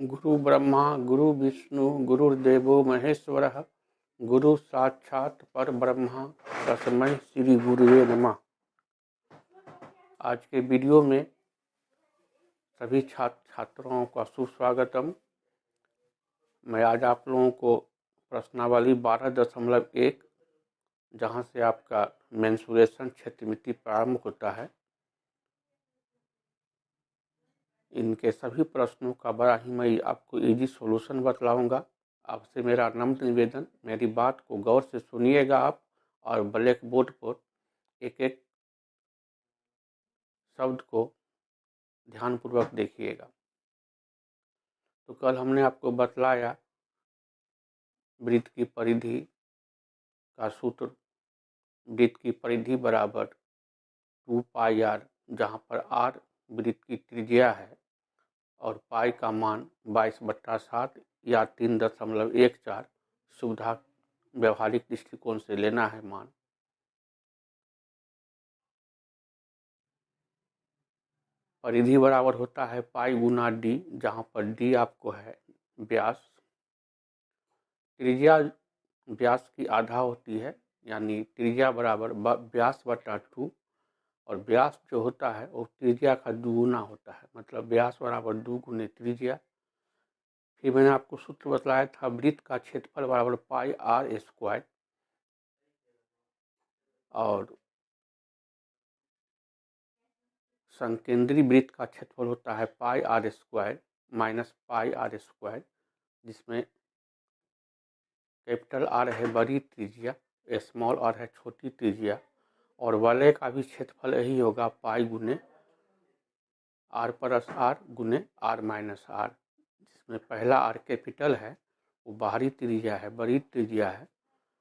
गुरु ब्रह्मा गुरु विष्णु गुरुर्देवो महेश्वरः गुरु साक्षात पर ब्रह्मा तस्मै श्री गुरुवे नमः। आज के वीडियो में सभी छात्रों का सुस्वागतम। मैं आज आप लोगों को प्रश्नावली 12.1 जहां से आपका मेंसुरेशन क्षेत्रमिति प्रारंभ होता है, इनके सभी प्रश्नों का बड़ा ही मैं आपको इजी सॉल्यूशन बतलाऊंगा। आपसे मेरा नम्र निवेदन, मेरी बात को गौर से सुनिएगा आप और ब्लैक बोर्ड पर एक एक शब्द को ध्यानपूर्वक देखिएगा। तो कल हमने आपको बतलाया वृत्त की परिधि का सूत्र। वृत्त की परिधि बराबर 2 पाई r, जहाँ पर r वृत्त की त्रिज्या है और पाई का मान 22/7 या 3.14 सुविधा व्यवहारिक दृष्टिकोण से लेना है मान। परिधि बराबर होता है पाई गुना डी, जहाँ पर डी आपको है व्यास। त्रिज्या व्यास की आधा होती है, यानी त्रिज्या बराबर व्यास बटा 2, और व्यास जो होता है वो त्रिज्या का दुगुना होता है, मतलब व्यास बराबर 2 गुने त्रिज्या। फिर मैंने आपको सूत्र बतलाया था वृत्त का क्षेत्रफल बराबर पाई r स्क्वायर, और संकेंद्री वृत्त का क्षेत्रफल होता है पाई r square minus pi r square, जिसमें कैपिटल R है बड़ी त्रिज्या, स्मॉल r है छोटी त्रिज्या, और वलय का भी क्षेत्रफल यही होगा पाई गुने r प्लस r गुने r माइनस r, जिसमें पहला r कैपिटल है वो बाहरी त्रिज्या है, बड़ी त्रिज्या है,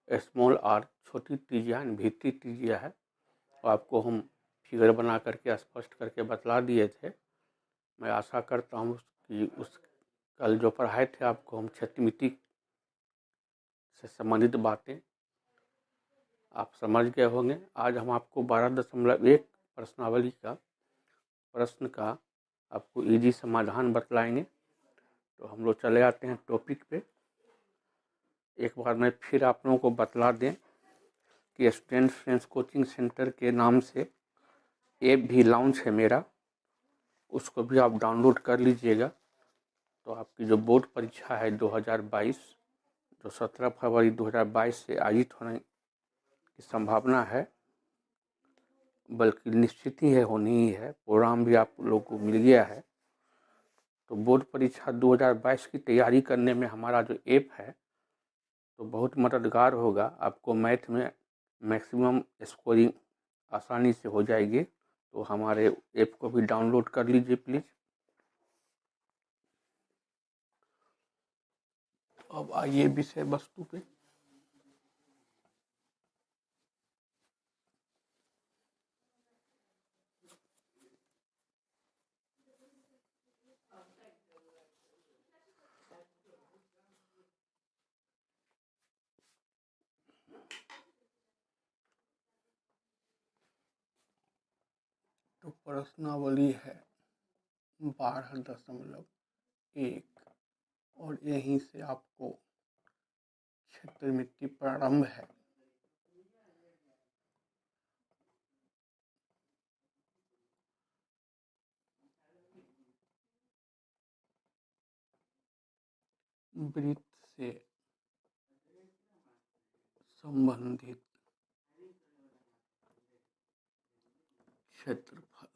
स्मॉल r छोटी त्रिज्या भीतरी त्रिज्या है। तो आपको हम फिगर बना करके स्पष्ट करके बतला दिए थे। मैं आशा करता हूँ कि उस कल जो पढ़ाए थे आपको हम क्षेत्रमिति से संबंधित बातें आप समझ गए होंगे। आज हम आपको 12.1 प्रश्नावली का प्रश्न का आपको इजी समाधान बतलाएंगे। तो हम लोग चले आते हैं टॉपिक पे। एक बार मैं फिर आप लोगों को बतला दें कि स्टूडेंट फ्रेंड्स कोचिंग सेंटर के नाम से ऐप भी लॉन्च है मेरा, उसको भी आप डाउनलोड कर लीजिएगा। तो आपकी जो बोर्ड परीक्षा है 2022, जो 17 फरवरी 2022 से आयोजित होने की संभावना है, बल्कि निश्चित ही है, होनी ही है, प्रोग्राम भी आप लोगों को मिल गया है। तो बोर्ड परीक्षा 2022 की तैयारी करने में हमारा जो ऐप है तो बहुत मददगार होगा। आपको मैथ में मैक्सिमम स्कोरिंग आसानी से हो जाएगी। तो हमारे ऐप को भी डाउनलोड कर लीजिए प्लीज़। अब आइए विषय वस्तु पे। तो प्रश्नावली है 12.1 और यहीं से आपको क्षेत्रमिति प्रारंभ है। वृत्त से संबंधित क्षेत्रफल।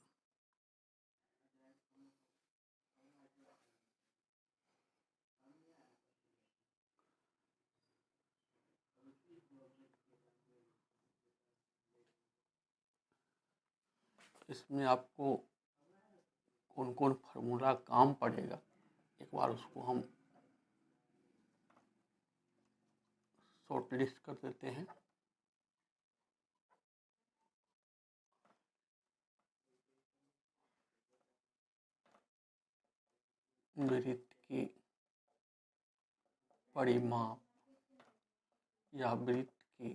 इसमें आपको कौन कौन फार्मूला काम पड़ेगा, एक बार उसको हम शॉर्ट लिस्ट कर देते हैं। वृत्त की परिमाप या वृत्त की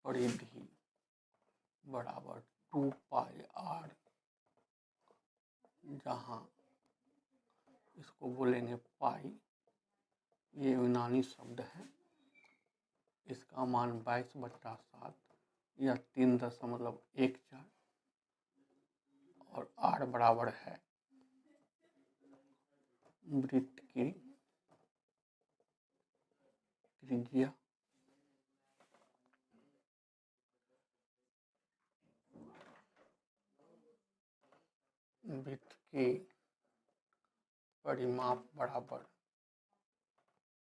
परिधि बराबर 2 पाई r, जहाँ इसको बोलेंगे पाई। ये यूनानी शब्द है। इसका मान 22/7 या 3.14 और r बराबर है वृत्त की त्रिज्या वृत्त की परिमाप बराबर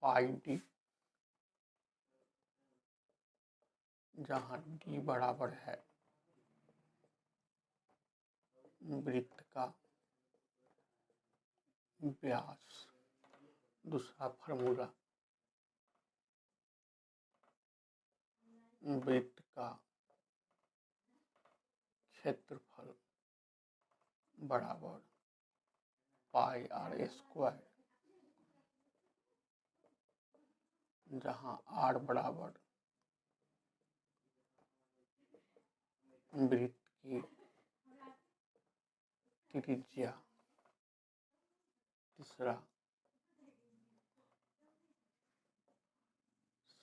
पाई d, जहाँ d बराबर है वृत्त का व्यास। दूसरा फार्मूला, वृत्त का क्षेत्रफल बराबर पाई r स्क्वायर, जहाँ r बराबर वृत्त की त्रिज्या। तीसरा,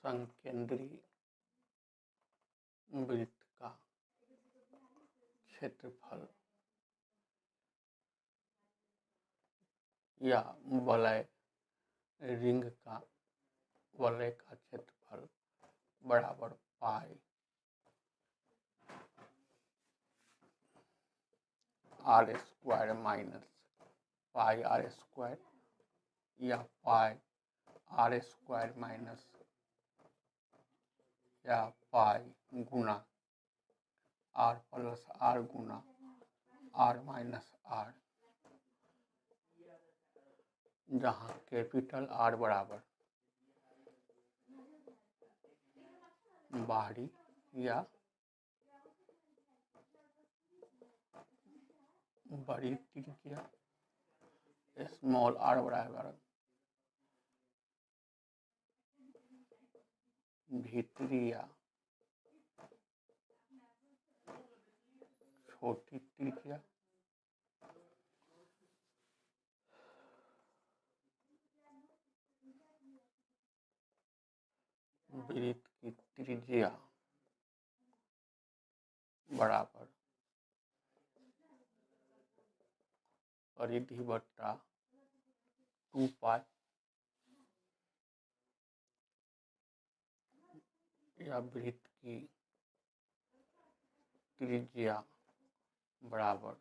संकेंद्री वृत्त का क्षेत्रफल या वलय रिंग का वलय का क्षेत्रफल बराबर पाई r square minus pi r square या पाई r स्क्वायर माइनस या पाई गुना r प्लस r गुना r माइनस r, जहाँ कैपिटल R बराबर बाहरी या बड़ी त्रिज्या, स्मॉल r बराबर भीतरी या छोटी त्रिज्या, वृत्त की त्रिज्या बराबर परिधि बट्टा 2 पाई या वृत्त की त्रिज्या बराबर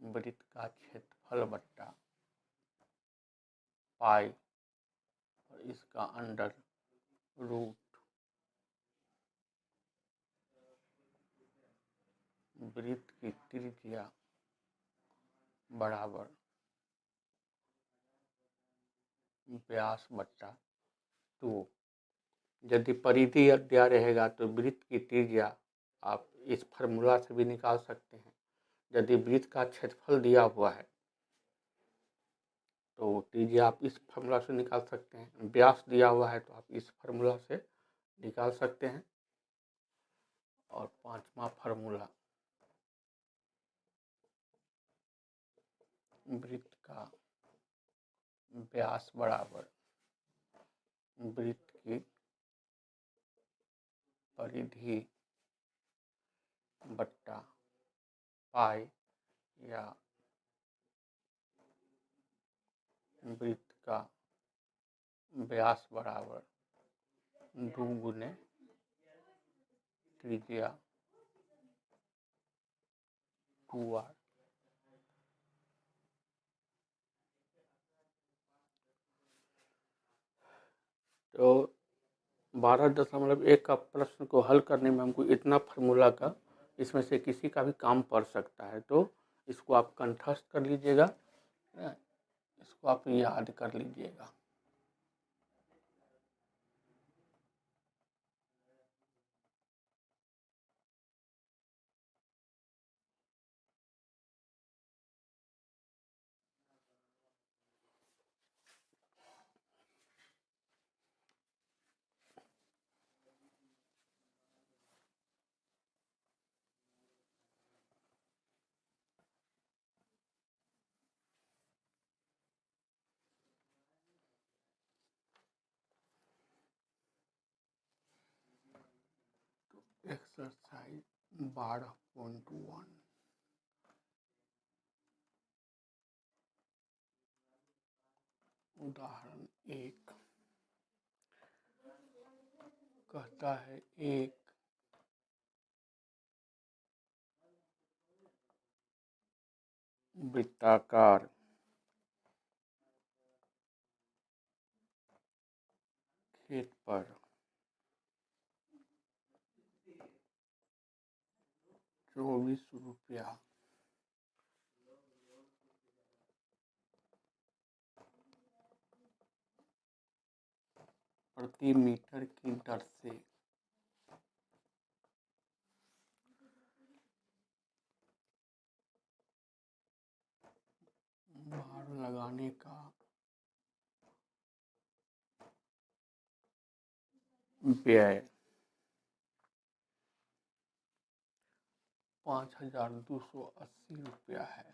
वृत्त का क्षेत्रफल बट्टा पाई और इसका अंडर रूट वृत्त की त्रिज्या बराबर व्यास बट्टा 2। यदि परिधि दिया रहेगा तो वृत्त की त्रिज्या आप इस फार्मूला से भी निकाल सकते हैं। यदि वृत्त का क्षेत्रफल दिया हुआ है तो त्रिज्या आप इस फार्मूला से निकाल सकते हैं। व्यास दिया हुआ है तो आप इस फार्मूला से निकाल सकते हैं। और पांचवा फार्मूला, वृत्त का व्यास बराबर वृत्त की परिधि बट्टा पाई या वृत्त का व्यास बराबर 2 गुने त्रिज्या 2r। तो 12.1 का प्रश्न को हल करने में हमको इतना फार्मूला का इसमें से किसी का भी काम पड़ सकता है, तो इसको आप कंठस्थ कर लीजिएगा, इसको आप याद कर लीजिएगा। एक्सरसाइज 12.1 उदाहरण 1 कहता है एक वृत्ताकार खेत पर 24 रुपया प्रति मीटर की दर से बाड़ लगाने का व्यय 5,280 रुपया है।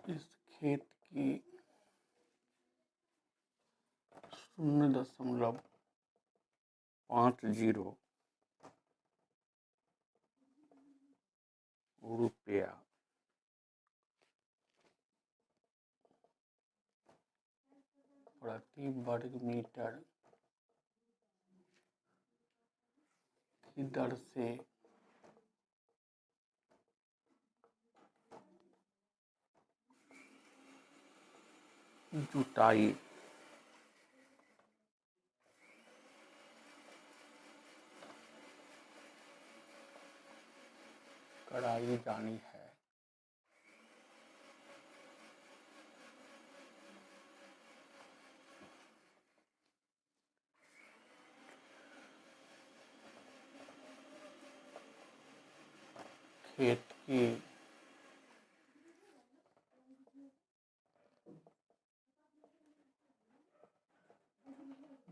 इस खेत की 0.50 रुपया प्रति वर्ग मीटर की दर से जुताई कराई जानी है। खेत की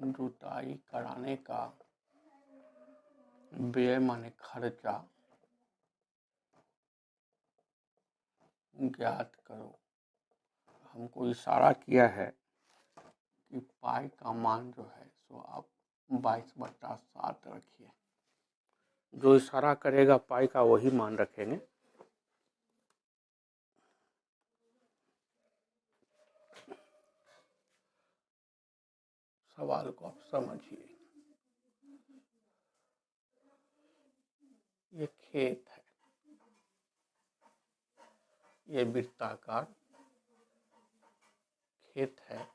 जुताई कराने का व्यय माने खर्चा ज्ञात करो। हमको इशारा किया है कि पाई का मान जो है सो आप 22/7 रखिए। जो इशारा करेगा पाई का वही मान रखेंगे। सवाल को आप समझिए। ये खेत है, ये वृत्ताकार खेत है,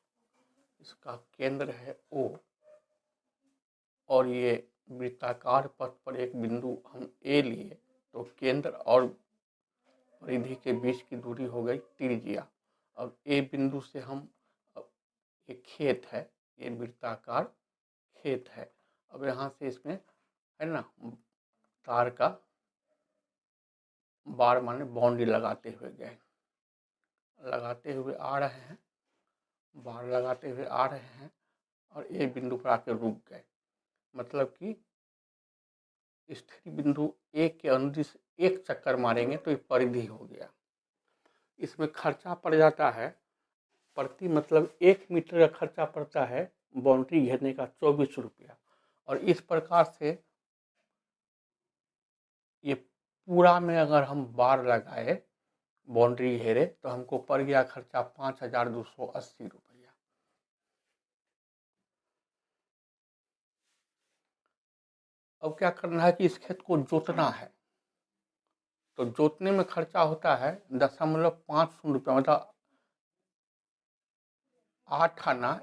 इसका केंद्र है O और ये वृत्ताकार पथ पर एक बिंदु हम A लिए तो केंद्र और परिधि के बीच की दूरी हो गई त्रिज्या। अब A बिंदु से हम ये खेत है, ये वृत्ताकार खेत है। अब यहाँ से इसमें है ना तार का बार माने बाउंड्री लगाते हुए गए, लगाते हुए आ रहे हैं, बार लगाते हुए आ रहे हैं और ए बिंदु पर आकर रुक गए। मतलब कि स्थिर बिंदु ए के अनुदिश एक चक्कर मारेंगे तो ये परिधि हो गया। इसमें खर्चा पड़ जाता है प्रति मतलब 1 मीटर का खर्चा पड़ता है बाउंड्री घेरने का 24 रुपया। और इस प्रकार से ये पूरा में अगर हम बार लगाए बाउंड्री घेरे तो हमको पड़ गया खर्चा 5,280 रुपया। अब क्या करना है कि इस खेत को जोतना है, तो जोतने में खर्चा होता है 0.50 रुपया, मतलब 8 आना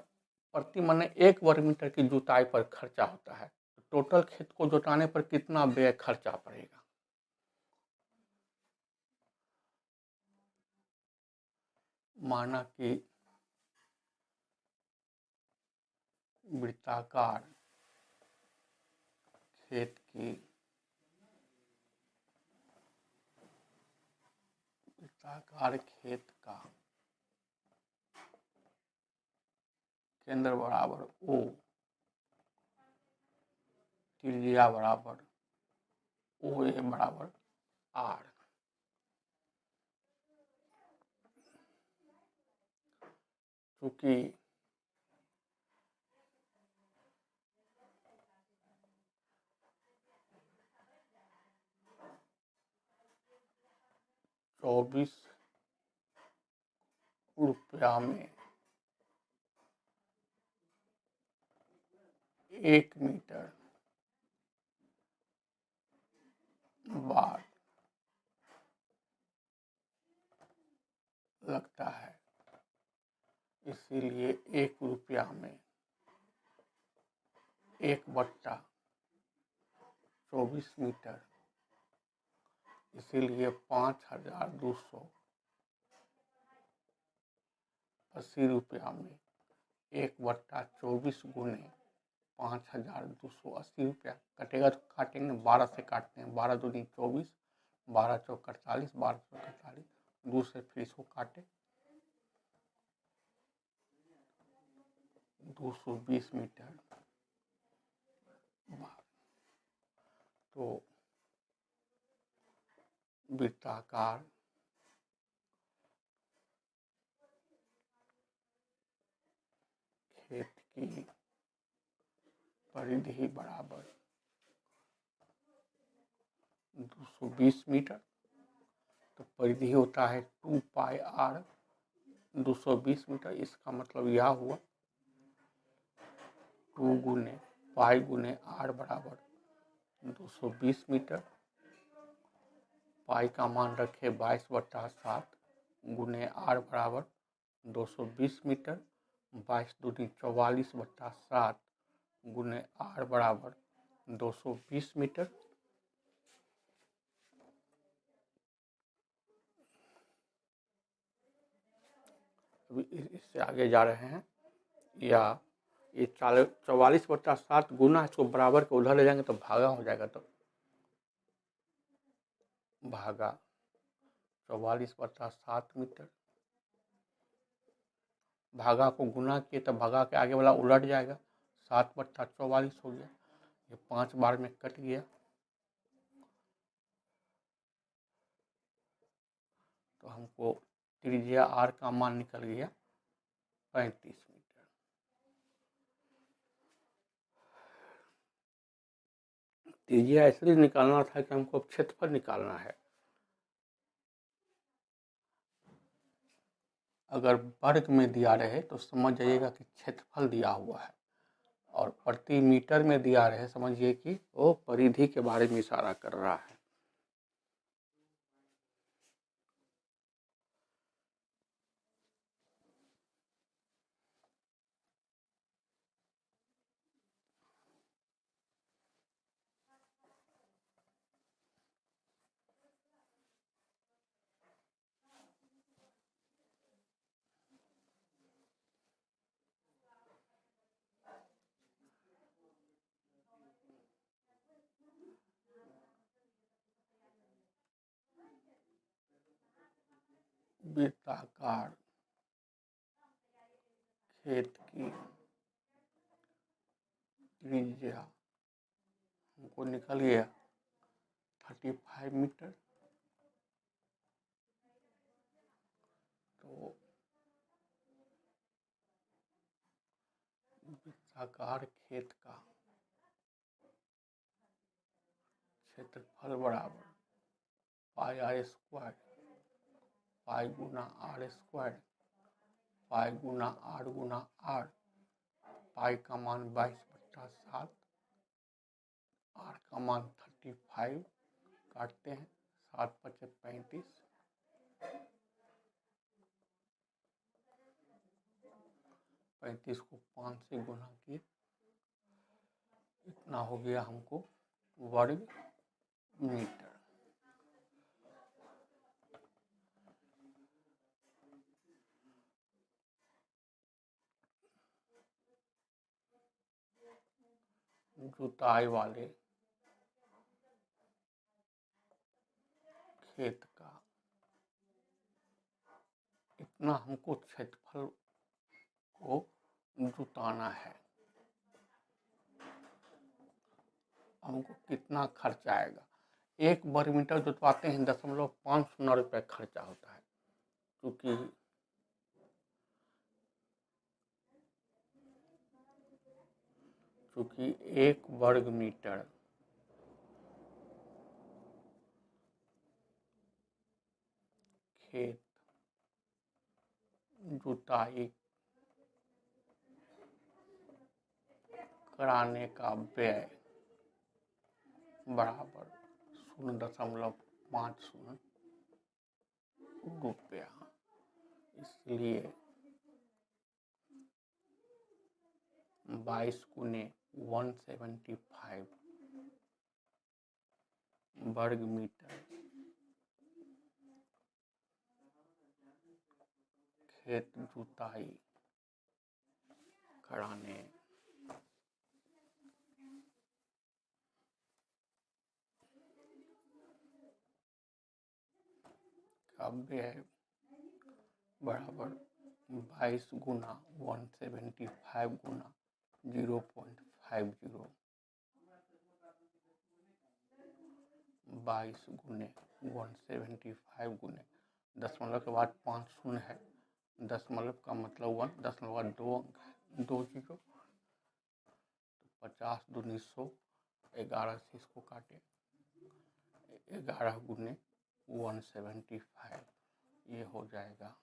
प्रति मने 1 वर्ग मीटर की जुताई पर खर्चा होता है। टोटल खेत को जोताने पर कितना व्यय खर्चा पड़ेगा। माना कि वृत्ताकार खेत की वृत्ताकार खेत का केंद्र बराबर O, त्रिज्या बराबर OA बराबर R। चूँकि ₹24 में 1 मीटर बाद लगता है, इसीलिए ₹1 में 1/24 मीटर, इसीलिए 5,280 रुपया में 1/24 गुने 5,280 रुपया कटेगा। तो काटेंगे 12 से काटते हैं, 12 दूनी 24, 12 चौक 48, 12 चौक 48, 2 से फिर इसको काटे 220 मीटर बाद। तो वृत्ताकार खेत की परिधि बराबर 220 मीटर। तो परिधि होता है 2πr 220 मीटर। इसका मतलब यह हुआ 2 गुने पाई गुने r बराबर 220 मीटर। पाई का मान रखे 22/7 गुने r बराबर 220 मीटर। 22 दूनी 44/7 गुने r बराबर 220 मीटर। अभी इससे आगे जा रहे हैं, या ये 44/7 गुना, इसको बराबर के उधर ले जाएंगे तो भागा हो जाएगा। तो भागा 44/7 मीटर, भागा को गुना किए तो भागा के आगे वाला उलट जाएगा, 7/44 हो गया। ये 5 बार में कट गया, तो हमको त्रिज्या r का मान निकल गया 35 मीटर। त्रिज्या इसलिए निकालना था कि हमको क्षेत्रफल निकालना है। अगर वर्ग में दिया रहे तो समझ जाइएगा कि क्षेत्रफल दिया हुआ है, और प्रति मीटर में दिया रहे समझिए कि वो परिधि के बारे में इशारा कर रहा है। वृत्ताकार खेत की त्रिज्या हमको निकल गया 35 मीटर। तो वृत्ताकार खेत का क्षेत्रफल बराबर πr², पाई गुना r², पाई गुना r, पाई का मान 22/7, r का मान 35, काटते हैं 7×5 = 35, 35 को 5 से गुना किए, इतना हो गया हमको वर्ग मीटर। जुताई वाले खेत का इतना हमको क्षेत्रफल को जुताना है, हमको कितना खर्च आएगा। 1 वर्ग मीटर जुतवाते हैं 0.5 रुपये खर्चा होता है, क्योंकि चूँकि 1 वर्ग मीटर खेत जुताई कराने का व्यय बराबर 0.50 रुपया, इसलिए 22 गुने 175 वर्ग मीटर खेत जुताई कराने का व्यय बराबर 22 गुना 175 गुना 0.50, 22 गुने 175 गुने दशमलव के बाद 5 शून्य है, दशमलव का मतलब 1, दशमलव का 2 अंक है, 2 जीरो, 50 दूनी 100, 11 से इसको काटे, 11 गुने 175, ये हो जाएगा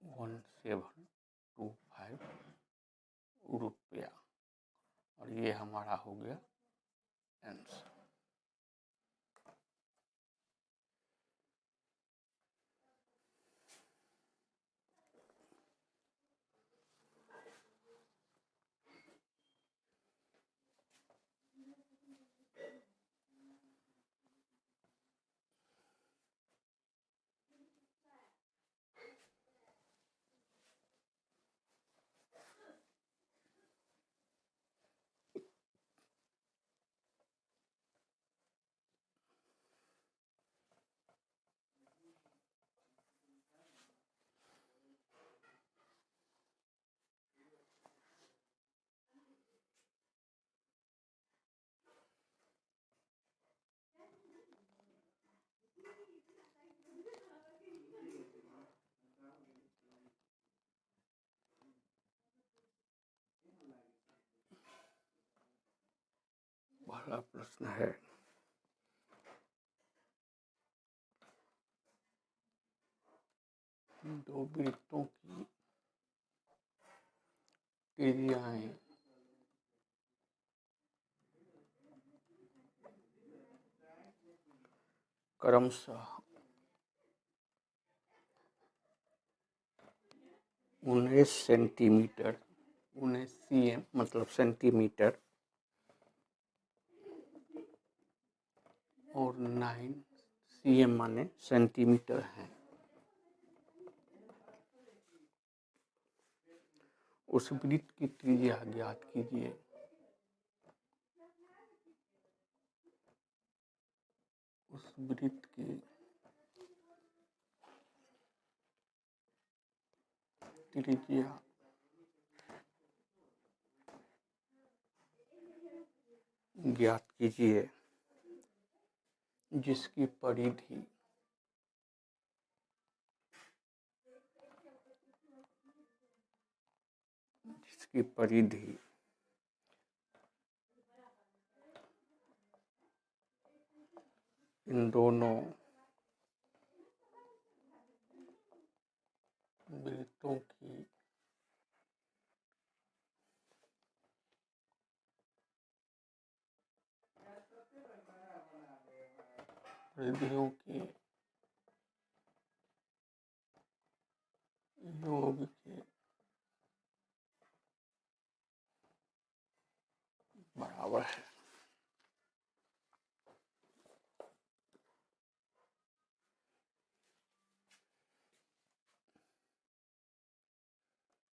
1725 रुपया, और ये हमारा हो गया आंसर। पहला प्रश्न है, दो वृत्तों की त्रिज्याएं क्रमशः 19 सेंटीमीटर, 19 cm मतलब सेंटीमीटर, और 9 cm माने सेंटीमीटर है। उस वृत्त की त्रिज्या ज्ञात कीजिए। उस वृत्त की त्रिज्या ज्ञात कीजिए जिसकी परिधि इन दोनों वृत्तों की परिधियों के योग के बराबर है।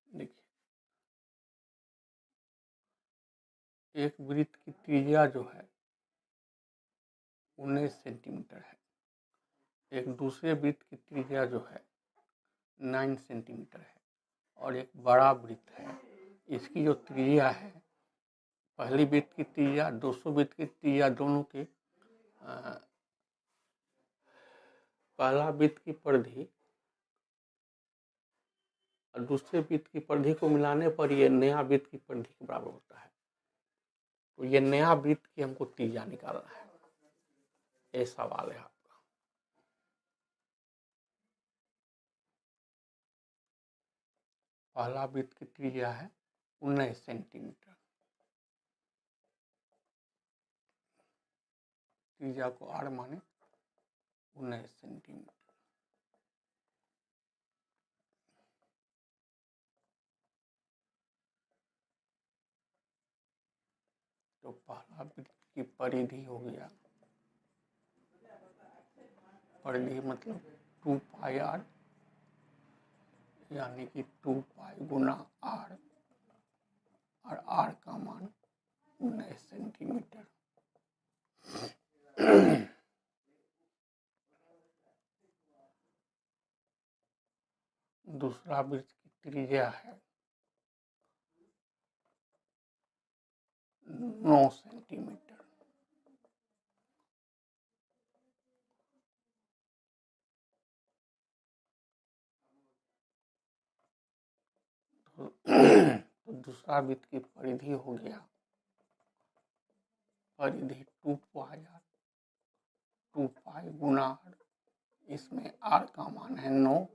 देखिए, एक वृत्त की त्रिज्या जो है 19 सेंटीमीटर है, एक दूसरे वृत्त की त्रिज्या जो है 9 सेंटीमीटर है, और एक बड़ा वृत्त है, इसकी जो त्रिज्या है, पहली वृत्त की त्रिज्या 200 वृत्त की त्रिज्या दोनों के पहला वृत्त की परिधि और दूसरे वृत्त की परिधि को मिलाने पर ये नया वृत्त की परिधि के बराबर होता है। तो ये नया वृत्त की हमको त्रिज्या निकालना है, ये सवाल है आपका। पहला वृत्त की त्रिज्या है 19 सेंटीमीटर। त्रिज्या को r माने 19 सेंटीमीटर। तो पहला वृत्त की परिधि हो गया, परिधि मतलब 2 पाई r, यानी कि 2 पाई गुना r, और r का मान 19 सेंटीमीटर। दूसरा वृत्त की त्रिज्या है 9 सेंटीमीटर। तो दूसरा वृत्त की परिधि हो गया, परिधि 2 पाई r, 2 पाई गुना r, इसमें r का मान है 9,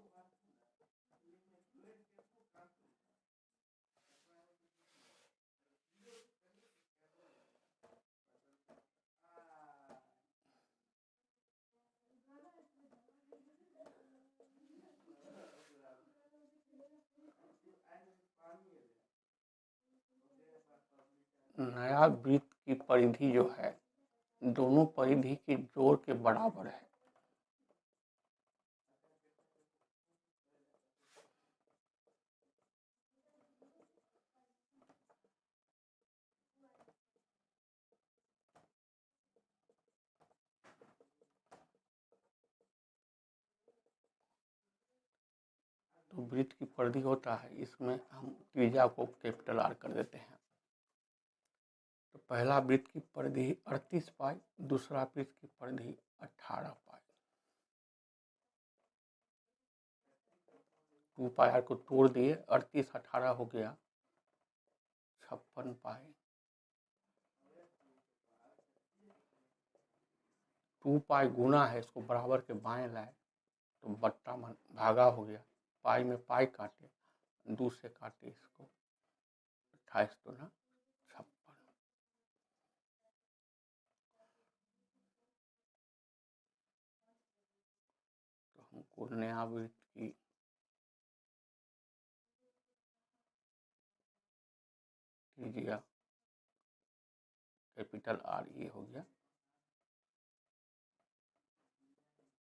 नया वृत्त की परिधि जो है दोनों परिधि के जोड़ के बराबर है। तो वृत्त की परिधि होता है, इसमें हम त्रिज्या को कैपिटल R कर देते हैं। तो पहला वृत्त की परिधि 38 पाई, दूसरा वृत्त की परिधि 18 पाई। 2 पाई r को तोड़ दिए, 38 18 हो गया 56 पाई। 2 पाई गुना है, इसको बराबर के बाएं लाए तो बट्टा भागा हो गया, पाई में पाई काटे, 2 से काटे इसको, 28 दूना 56। तो हमको नया वृत्त की त्रिज्या कैपिटल R ये हो गया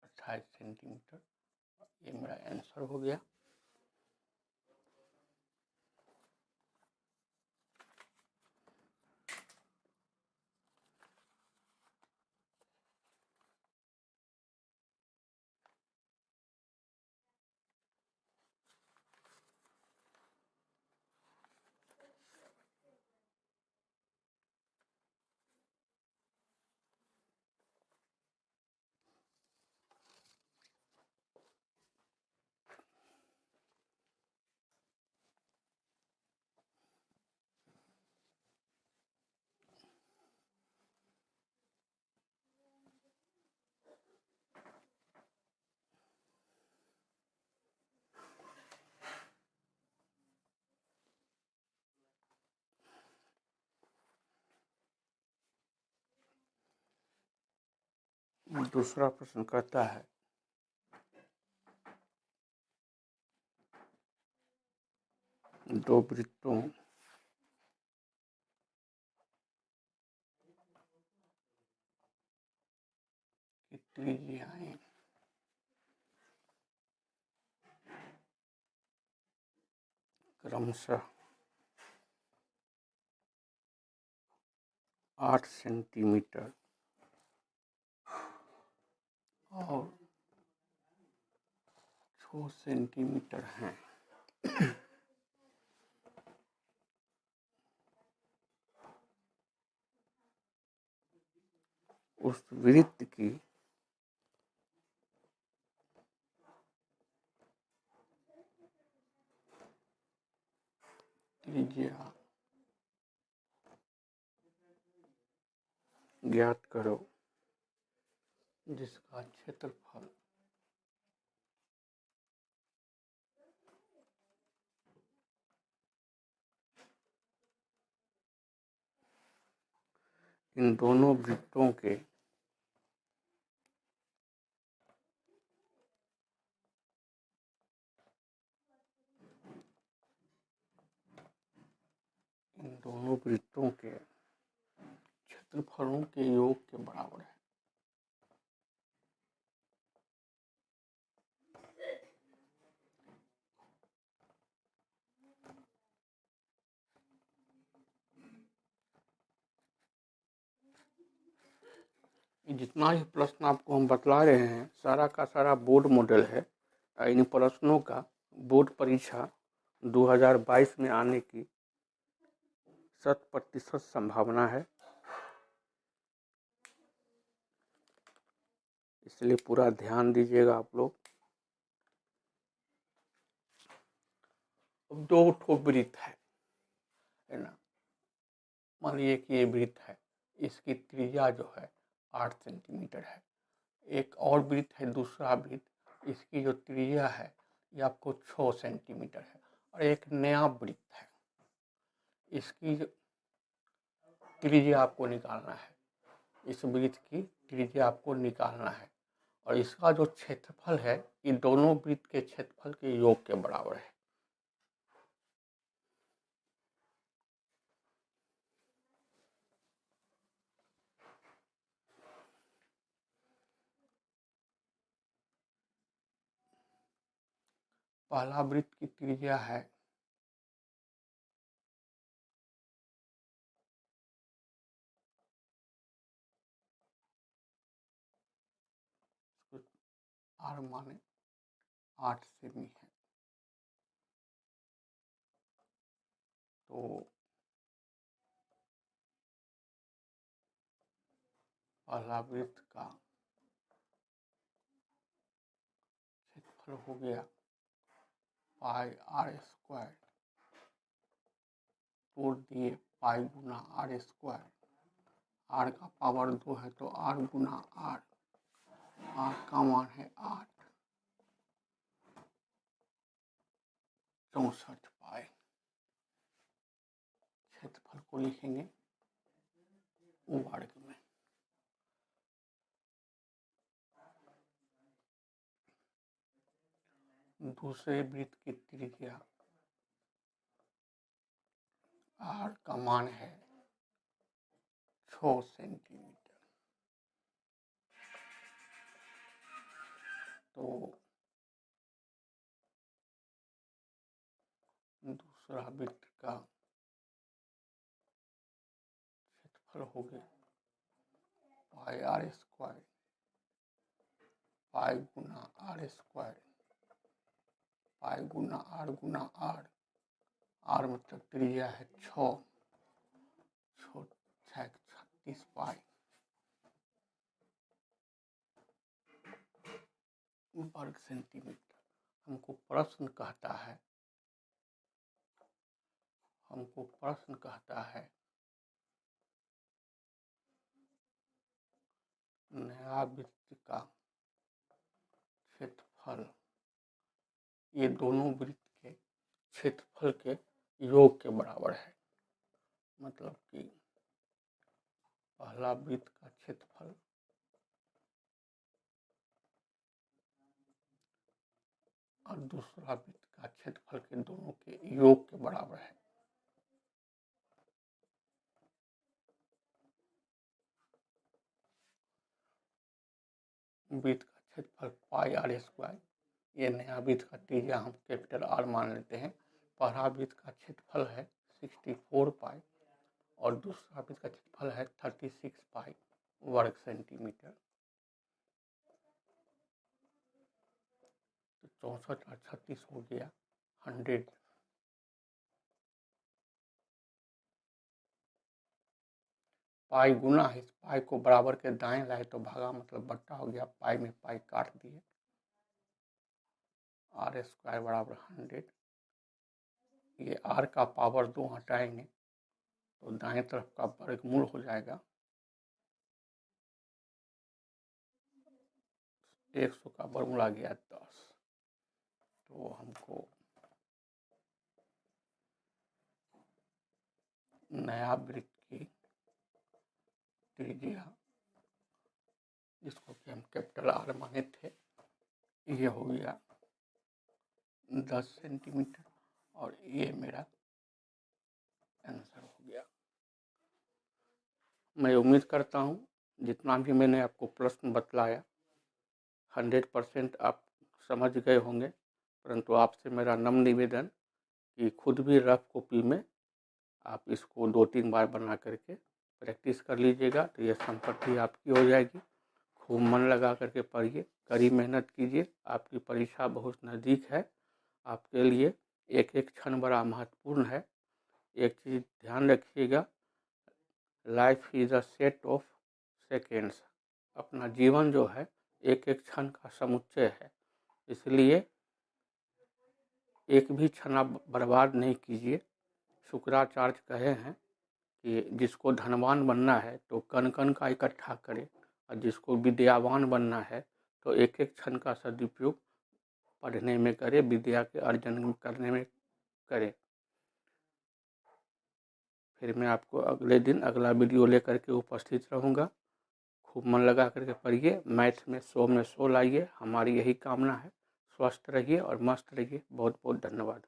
28 सेंटीमीटर। ये मेरा आंसर हो गया। दूसरा प्रश्न कहता है दो वृत्तों की त्रिज्याएं क्रमशः 8 सेंटीमीटर और 6 सेंटीमीटर हैं। उस वृत्त की त्रिज्या ज्ञात करो जिसका क्षेत्रफल इन दोनों वृत्तों के क्षेत्रफलों के योग के बराबर है। जितना ही प्रश्न आपको हम बतला रहे हैं सारा का सारा बोर्ड मॉडल है। इन प्रश्नों का बोर्ड परीक्षा 2022 में आने की 100% संभावना है, इसलिए पूरा ध्यान दीजिएगा आप लोग। अब 2 ठो वृत्त है ना। मान लीजिए कि ये वृत्त है, इसकी त्रिज्या जो है 8 सेंटीमीटर है। एक और वृत्त है, दूसरा वृत्त, इसकी जो त्रिज्या है ये आपको 6 सेंटीमीटर है। और एक नया वृत्त है, इसकी जो त्रिज्या आपको निकालना है, इस वृत्त की त्रिज्या आपको निकालना है। और इसका जो क्षेत्रफल है ये दोनों वृत्त के क्षेत्रफल के योग के बराबर है। पहला वृत्त की त्रिज्या है 8 सेमी है। तो पहला वृत्त का क्षेत्रफल हो गया पाई आर स्क्वायर, तोड़ दिए पाई गुना आर स्क्वायर। आर का पावर 2 है तो आर गुना आर, आर का मान है 8, 64 पाई। क्षेत्रफल को लिखेंगे वर्ग में। दूसरे वृत्त की त्रिज्या आर का मान है 6 सेंटीमीटर। तो दूसरा वृत्त का क्षेत्रफल हो गया पाई आर स्क्वायर, पाई गुना आर स्क्वायर, पाई गुना आर, आर मतलब त्रिज्या है 6, 36 पाई वर्ग सेंटीमीटर। हमको प्रश्न कहता है नया वृत्त का क्षेत्रफल ये दोनों वृत्त के क्षेत्रफल के योग के बराबर है। मतलब कि पहला वृत्त का क्षेत्रफल और दूसरा वृत्त का क्षेत्रफल के दोनों के योग के बराबर है। वृत्त का क्षेत्रफल पाई आर स्क्वायर, ये नया वृत्त का त्रिज्या हम कैपिटल आर मान लेते हैं। पहला वृत्त का क्षेत्रफल है 64 पाई और दूसरा वृत्त का क्षेत्रफल है 36 पाई वर्ग सेंटीमीटर। तो 64 और 36 हो गया 100। पाई गुना है, इस पाई को बराबर के दाएं लाए तो भागा मतलब बट्टा हो गया, पाई में पाई काट दिए। आर स्क्वायर बराबर 100 ये r का पावर 2 हटाएंगे तो दाएं तरफ का वर्गमूल हो जाएगा 100 का वर्गमूल आ गया 10। तो हमको नया वृत्त की त्रिज्या, जिसको कि हम कैपिटल R माने थे, ये हो गया 10 सेंटीमीटर और ये मेरा आंसर हो गया। मैं उम्मीद करता हूँ जितना भी मैंने आपको प्रश्न बतलाया 100% आप समझ गए होंगे, परंतु आपसे मेरा नम्र निवेदन कि खुद भी रफ कॉपी में आप इसको 2-3 बार बना करके प्रैक्टिस कर लीजिएगा, तो ये संपत्ति आपकी हो जाएगी। खूब मन लगा करके पढ़िए, कड़ी मेहनत कीजिए, आपकी परीक्षा बहुत नज़दीक है। आपके लिए एक एक क्षण बड़ा महत्वपूर्ण है। एक चीज़ ध्यान रखिएगा, life is a set of seconds. अपना जीवन जो है एक एक क्षण का समुच्चय है, इसलिए एक भी क्षण आप बर्बाद नहीं कीजिए। शुक्राचार्य कहे हैं कि जिसको धनवान बनना है तो कण कण का इकट्ठा करे, और जिसको विद्यावान बनना है तो एक एक क्षण का सदुपयोग पढ़ने में करे, विद्या के अर्जन करने में करे। फिर मैं आपको अगले दिन अगला वीडियो लेकर के उपस्थित रहूँगा। खूब मन लगा करके पढ़िए, मैथ में 100 में 100 लाइए, हमारी यही कामना है। स्वस्थ रहिए और मस्त रहिए। बहुत बहुत धन्यवाद।